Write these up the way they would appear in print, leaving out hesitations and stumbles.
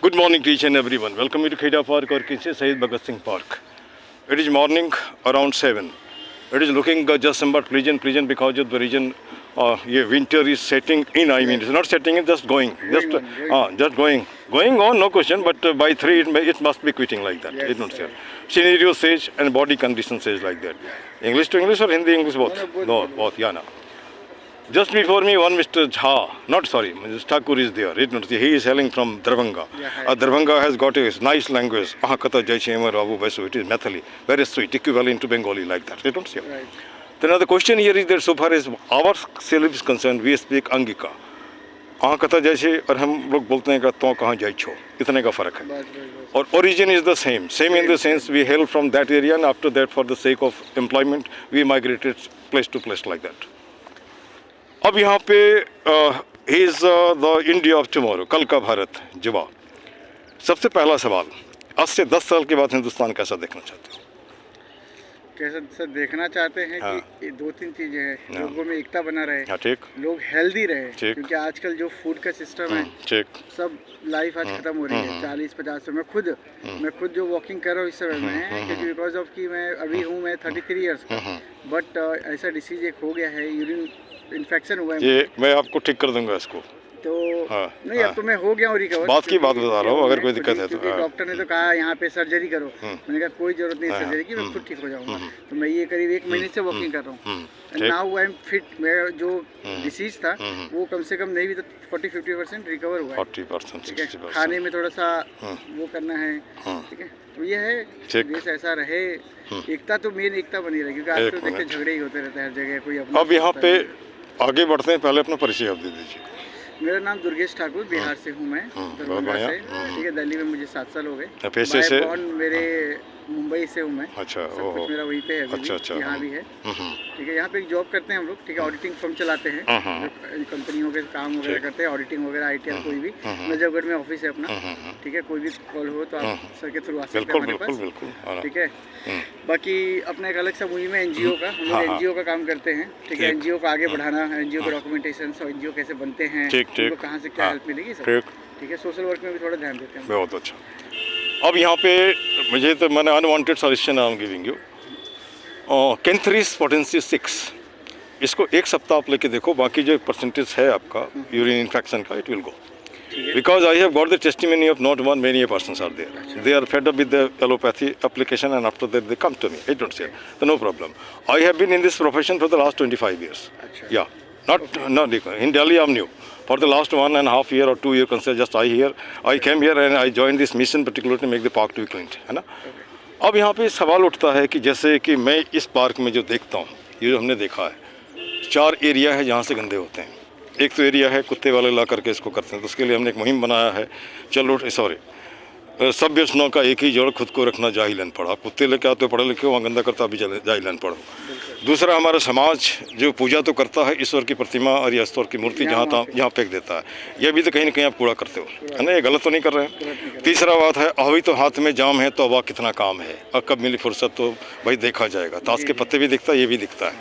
Good morning to each and everyone. Welcome you to Kheda Park or Kinse Shahid Bhagat Singh Park. It is morning around 7. It is looking just somewhat pleasant because of the region. Winter is setting in. I mean, it's not setting in, just going. Just going. Going on, no question. But by 3, it must be quitting like that. Yes, It not say. Scenario says and body condition says like that. English to English or Hindi English both? No, both. Yeah, no. Just before me, one Mr. Jha, not sorry, Mr. Thakur is there. He is hailing from Darbhanga. Darbhanga has got a nice language. It is Mathali, very sweet, equivalent to Bengali like that. You don't see. Right. Then now the question here is that so far as our syllabus is concerned, we speak Angika. आहाँ कथा जैसे और हम लोग बोलते हैं कि तो कहाँ जाए छो इतने का फर्क है और origin is the same in the sense we hail from that area and after that for the sake of employment we migrated place to place like that. अब यहाँ पे he is the India of tomorrow, कल का भारत युवा. सबसे पहला सवाल, आज से 10 साल के बाद हिंदुस्तान कैसा देखना चाहते हो? कैसा सर देखना चाहते हैं कि 2-3 चीजें हैं. लोगों में एकता बना रहे, ठीक. लोग हेल्दी रहे, ठीक. क्योंकि आजकल जो फूड का सिस्टम है ठीक. सब लाइफ आज खत्म हो रही है. 40-50 मैं खुद जो वॉकिंग कर रहा हूँ इस समय में, क्योंकि बिकॉज ऑफ कि मैं अभी हूँ मैं 33 ईयर्स का, बट ऐसा डिसीज एक हो गया है, यूरिन इन्फेक्शन हुआ है. ये मैं आपको ठीक कर दूंगा इसको. तो नहीं अब तो मैं हो गया हूँ रिकवर. बात की बात बता रहा हूँ, अगर कोई दिक्कत है तो. डॉक्टर ने तो कहा यहाँ पे सर्जरी करो. मैंने कहा कोई जरूरत नहीं सर्जरी की, मैं खुद ठीक हो जाऊँगा. तो मैं ये करीब 1 महीने से वॉकिंग कर रहा हूँ. Now I am fit. मैं जो डिसीज था वो कम से कम नहीं भी तो 40-50% रिकवर हुआ है. 40%, 60%. खाने में थोड़ा सा वो करना है. ठीक है, तो ये है देश ऐसा रहे. एकता तो मेन एकता बनी रहे, क्योंकि आज तो देखते झगड़े ही होते रहते हैं हर जगह. कोई अपना. अब यहाँ पे आगे बढ़ते हैं, पहले अपना परिचय आप दे दीजिए. मेरा नाम दुर्गेश ठाकुर, बिहार से हूँ मैं, दरभंगा से. ठीक है, दिल्ली में मुझे 7 साल हो गए. पैसे से मेरे मुंबई से हूँ मैं. अच्छा, सब कुछ मेरा वहीं पे है. अच्छा, यहाँ भी है. ठीक है, यहाँ पे एक जॉब करते हैं हम लोग. ठीक है, ऑडिटिंग फर्म चलाते हैं, कंपनियों के काम वगैरह करते हैं, ऑडिटिंग वगैरह, ITR कोई भी. नजफगढ़ में ऑफिस है अपना. ठीक है, कोई भी कॉल हो तो आप सर के थ्रू आ सकते हैं हमारे पास. ठीक है, बाकी अपना एक अलग सा मुहिम है NGO का. हम लोग NGO का काम करते हैं. ठीक है, NGO को आगे बढ़ाना, NGO के डॉक्यूमेंटेशन, NGO कैसे बनते हैं, उनको कहाँ से क्या हेल्प मिलेगी सब. ठीक है, सोशल वर्क में भी थोड़ा ध्यान देते हैं. बहुत अच्छा. अब यहाँ पे मुझे तो मैंने unwanted suggestion I am giving you. Cantharis potency 6, इसको 1 सप्ताह आप लेके देखो. बाकी जो परसेंटेज है आपका यूरिन इन्फेक्शन का, it will go. Because I have got the testimony of not one, many persons are there. They are fed up with the allopathy application and after that they come to me. I don't say, so no problem. I have been in this profession for the last 25 years. Yeah, not in Delhi I'm new. For the last 1.5 year or 2 year, just I came here and I joined this mission particularly to make the park to be cleaned. है ना? अब यहाँ पे सवाल उठता है कि जैसे कि मैं इस पार्क में जो देखता हूँ, ये जो हमने देखा है, 4 एरिया है जहाँ से गंदे होते हैं. एक तो एरिया है कुत्ते वाले ला करके इसको करते हैं, तो उसके लिए हमने एक मुहिम बनाया है. चलो सभ्य सुनो का एक ही जड़, खुद को रखना जाहिलन पढ़ो. आप कुत्ते लेके आते हो पढ़े लिखे, वहाँ गंदा करता भी जाहिलन पढ़ो. दूसरा, हमारा समाज जो पूजा तो करता है ईश्वर की प्रतिमा और ईश्वर की मूर्ति जहाँ फेंक देता है, यह भी तो कहीं ना कहीं आप कूड़ा करते हो, है ना? ये गलत तो नहीं कर रहे हैं. तीसरा बात है, अभी तो हाथ में जाम है तो अब कितना काम है और कब मिली फुर्सत तो भाई देखा जाएगा. ताश के पत्ते भी दिखता है, ये भी दिखता है.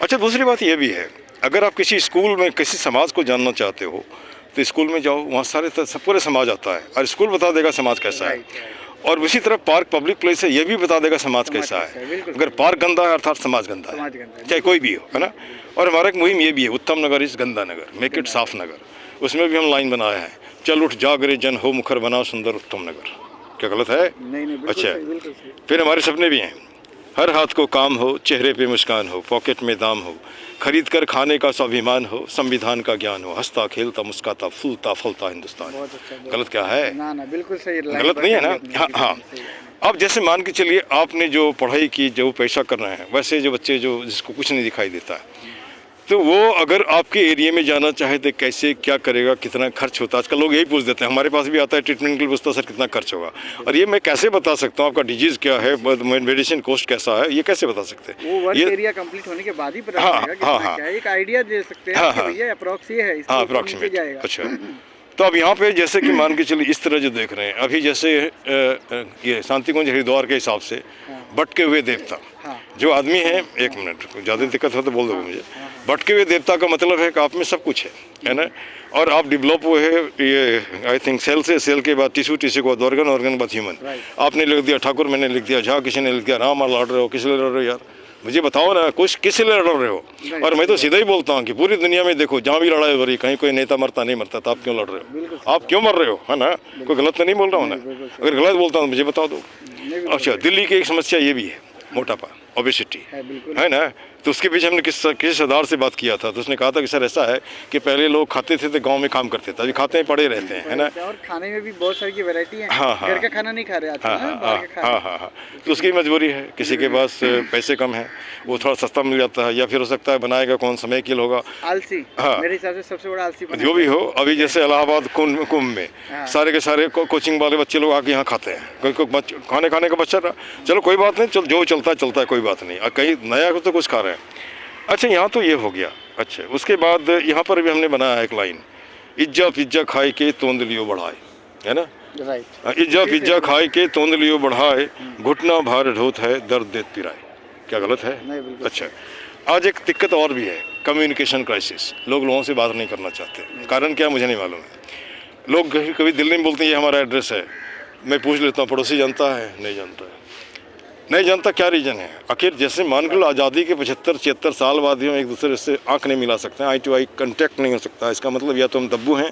अच्छा, दूसरी बात ये भी है, अगर आप किसी स्कूल में किसी समाज को जानना चाहते हो तो स्कूल में जाओ, वहाँ सारे पूरे समाज आता है और स्कूल बता देगा समाज कैसा है. और उसी तरह पार्क पब्लिक प्लेस है, ये भी बता देगा समाज कैसा है. अगर पार्क गंदा है अर्थात समाज गंदा है, चाहे कोई भी हो, है ना? और हमारा एक मुहिम ये भी है, उत्तम नगर इस गंदा नगर, मेक इट साफ नगर. उसमें भी हम लाइन बनाया है, चल उठ जागरे जन हो मुखर बनाओ सुंदर उत्तम नगर. क्या गलत है? अच्छा, फिर हमारे सपने भी हैं. हर हाथ को काम हो, चेहरे पे मुस्कान हो, पॉकेट में दाम हो, खरीद कर खाने का स्वाभिमान हो, संविधान का ज्ञान हो, हंसता खेलता मुस्काता फूलता फलता हिंदुस्तान. गलत क्या है? ना बिल्कुल सही, गलत नहीं है ना? हाँ. अब जैसे मान के चलिए आपने जो पढ़ाई की, जो पैसा कर रहे हैं, वैसे जो बच्चे जो जिसको कुछ नहीं दिखाई देता है, तो वो अगर आपके एरिया में जाना चाहे तो कैसे क्या करेगा, कितना खर्च होता है? आजकल लोग यही पूछ देते हैं, हमारे पास भी आता है ट्रीटमेंट के लिए पूछता है सर कितना खर्च होगा. और ये मैं कैसे बता सकता हूँ आपका डिजीज़ क्या है, मेडिसिन कॉस्ट कैसा है, ये कैसे बता सकते हैं? वो वर्क एरिया कंप्लीट होने के बाद ही पता चलेगा कितना क्या है. एक आइडिया दे सकते हैं कि भैया अप्रॉक्स ये है, इसको अप्रॉक्सीमेट जाएगा. अच्छा, तो अब यहाँ पे जैसे कि मान के चलिए इस तरह जो देख रहे हैं अभी, जैसे ये शांतिकुंज हरिद्वार के हिसाब से भटके हुए देवता जो आदमी है, 1 मिनट ज़्यादा दिक्कत हो तो बोल दो मुझे, भटके हुए देवता का मतलब है कि आप में सब कुछ है ना। और आप डेवलप हुए हैं ये आई थिंक सेल से, सेल के बाद टिश्यू, टिश्यू के बाद ऑर्गन, ऑर्गन के बाद ह्यूमन। आपने लिख दिया ठाकुर, मैंने लिख दिया झा, किसी ने लिख दिया राम, और लड़ रहे हो किस लिए लड़ रहे हो यार, मुझे बताओ ना कुछ, किस लिए लड़ रहे हो। और मैं तो सीधा ही बोलता हूँ कि पूरी दुनिया में देखो जहाँ भी लड़ाई हो रही, कहीं कोई नेता मरता नहीं मरता, तो आप क्यों लड़ रहे हो, आप क्यों मर रहे हो, है ना। कोई गलत तो नहीं बोल रहा हूँ ना, अगर गलत बोलता हूँ मुझे बता दो। अच्छा, दिल्ली की एक समस्या ये भी है, मोटापा, ओबेसिटी, है ना। तो उसके पीछे हमने किसी सरदार से बात किया था, तो उसने कहा था कि सर ऐसा है कि पहले लोग खाते थे तो गांव में काम करते थे, अभी खाते हैं पड़े रहते हैं, है ना। और खाने में भी बहुत सारी की वैरायटी है। हाँ हाँ, घर का खाना नहीं खा रहे आजकल, हाँ हाँ हाँ, तो उसकी मजबूरी है, किसी के पास पैसे कम है, वो थोड़ा सस्ता मिल जाता है, या फिर हो सकता है बनाएगा कौन, समय किल होगा, आलसी। हाँ, मेरे हिसाब से सबसे बड़ा आलसी जो भी हो। अभी जैसे इलाहाबाद कुंभ में सारे के सारे कोचिंग वाले बच्चे लोग आके यहाँ खाते हैं, कोई खाने का बच्चा, चलो कोई बात नहीं, जो चलता है कोई बात नहीं, और कहीं नया तो कुछ खा रहे हैं। अच्छा, यहाँ तो ये हो गया। अच्छा, उसके बाद यहाँ पर भी हमने बनाया एक लाइन, इज्जा पिज्जा खाए के तोंद लियो बढ़ाए, है ना। राइट, इज्जा पिज्जा खाए के तोंद लियो बढ़ाए, घुटना भार ढोत है दर्द देत पिराए। क्या गलत है? अच्छा, आज एक दिक्कत और भी है, कम्युनिकेशन क्राइसिस। लोगों से बात नहीं करना चाहते, कारण क्या मुझे नहीं मालूम है। लोग कभी दिल्ली में बोलते हैं ये हमारा एड्रेस है, मैं पूछ लेता हूँ पड़ोसी जानता है, नहीं जानता है, नहीं जानता क्या रीज़न है। आखिर जैसे मान लो आज़ादी के 75-76 साल बाद भी हम एक दूसरे से आंख नहीं मिला सकते हैं, आई टू आई कंटेक्ट नहीं हो सकता, इसका मतलब या तो हम दब्बू हैं,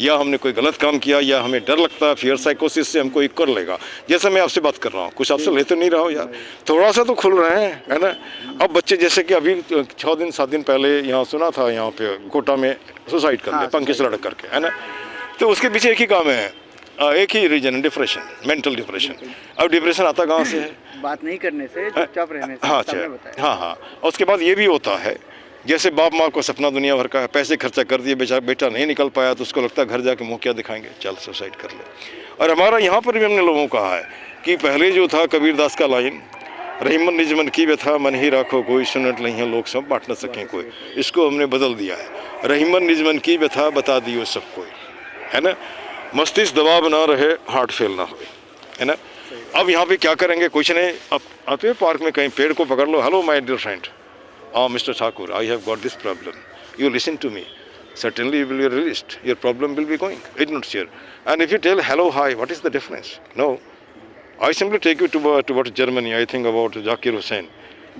या हमने कोई गलत काम किया, या हमें डर लगता है फियर साइकोसिस से हमको कर लेगा। जैसे मैं आपसे बात कर रहा हूँ, कुछ आपसे ले तो नहीं रहा हो यार, थोड़ा सा तो खुल रहे हैं, है ना। अब बच्चे जैसे कि अभी 6-7 दिन पहले यहाँ सुना था, यहाँ पे कोटा में सुसाइड कर लिया पंकज लड़क करके, है ना। तो उसके पीछे एक ही काम है, एक ही रीजन है, डिप्रेशन, मेंटल डिप्रेशन। अब डिप्रेशन आता कहाँ से है? बात नहीं करने से, चुपचाप रहने से। हाँ, अच्छा, हाँ हाँ। और उसके बाद ये भी होता है, जैसे बाप माँ को सपना दुनिया भर का है, पैसे खर्चा कर दिए, बेटा नहीं निकल पाया, तो उसको लगता है घर जाके मुँह क्या दिखाएंगे, चल सुसाइड कर ले। और हमारा यहाँ पर भी हमने लोगों को कहा है कि पहले जो था कबीरदास का लाइन, रहीमन निज मन की व्यथा मन ही राखो कोई, सुनट नहीं है लोग सब बांट न सकें कोई, इसको हमने बदल दिया है, रहीमन निज मन की व्यथा बता दियो सब कोई, है ना। मस्तिष्क दबाव ना रहे, हार्ट फेल ना हो, है ना। अब यहाँ पे क्या करेंगे, कुछ नहीं, अब आते पार्क में कहीं पेड़ को पकड़ लो, hello my dear friend, mister Thakur, I have got this problem, you listen to me, certainly you will be released, your problem will be going, it's not sure. And if you tell hello, hi, what is the difference? No, I simply take you towards Germany, I think about Zakir Hussain.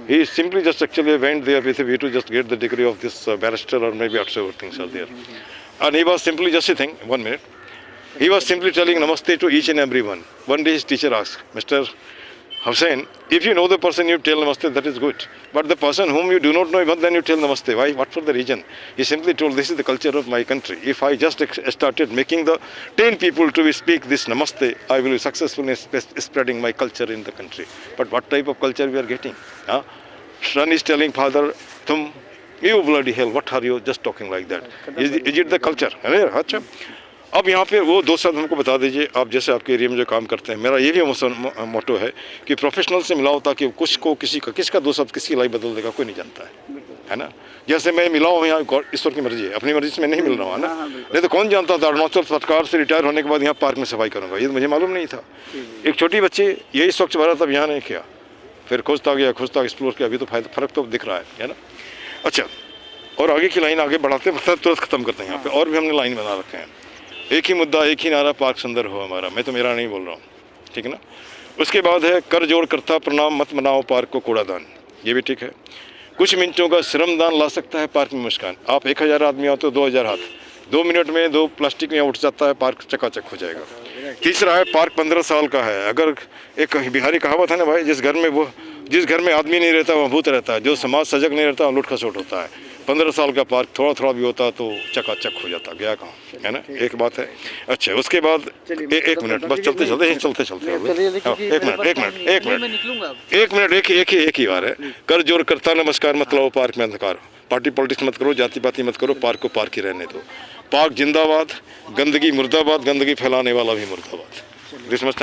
He simply just actually went there with a view to just get the degree of this barrister, or maybe whatever things are there. And he was simply just sitting, 1 minute, he was simply telling namaste to each and everyone. One day his teacher asked, Mr. Hussain, if you know the person, you tell namaste, that is good. But the person whom you do not know, even then you tell namaste. Why? What for the reason? He simply told, this is the culture of my country. If I just started making the 10 people to speak this namaste, I will be successful in spreading my culture in the country. But what type of culture we are getting? Huh? Son is telling father, Tum, you bloody hell, what are you just talking like that? Is it the culture? अच्छा, अब यहाँ पे वो 2 शब्द हमको बता दीजिए, आप जैसे आपके एरिया में जो काम करते हैं। मेरा ये भी मोटो है कि प्रोफेशनल से मिलाओ, ताकि कुछ को किसका 2 शब्द किसकी लाइफ बदल देगा, कोई नहीं जानता है ना। जैसे मैं मिला हूँ यहाँ, ईश्वर की मर्जी है, अपनी मर्जी से मैं नहीं मिल रहा हूँ ना, नहीं तो कौन जानता था अरुणाचल सरकार से रिटायर होने के बाद यहाँ पार्क में सफाई करूँगा, ये तो मुझे मालूम नहीं था। एक छोटी बच्ची यही स्वच्छ भारत अभियान है किया, फिर खोजता गया एक्सप्लोर किया, अभी तो फ़र्क तो दिख रहा है ना। अच्छा, और आगे की लाइन आगे बढ़ाते मतलब तुरंत ख़त्म करते हैं यहाँ पे, और भी हमने लाइन बना रखे हैं, एक ही मुद्दा एक ही नारा, पार्क सुंदर हो हमारा। मैं तो मेरा नहीं बोल रहा हूँ, ठीक है ना। उसके बाद है कर जोड़ करता प्रणाम मत बनाओ पार्क को कूड़ादान, ये भी ठीक है। कुछ मिनटों का श्रमदान ला सकता है पार्क में मुस्कान। आप 1000 आदमी हो तो 2000 हाथ, 2 मिनट में 2 प्लास्टिक में उठ जाता है, पार्क चकाचक हो जाएगा। तीसरा है पार्क 15 साल का है। अगर एक बिहारी कहावत है ना भाई, जिस घर में आदमी नहीं रहता वहाँ भूत रहता है, जो समाज सजग नहीं रहता वहाँ लूट खसोट होता है। 15 साल का पार्क थोड़ा भी होता तो चकाचक हो जाता, गया कहाँ, है ना। एक बात है। अच्छा, उसके बाद 1 मिनट बस, चलते एक मिनट एक ही बार है। कर जोर करता नमस्कार मत लाओ पार्क में अंधकार, पार्टी पॉलिटिक्स मत करो, जाति पाति मत करो, पार्क को पार्क ही रहने दो। पार्क जिंदाबाद, गंदगी मुर्दाबाद, गंदगी फैलाने वाला भी मुर्दाबाद। This much.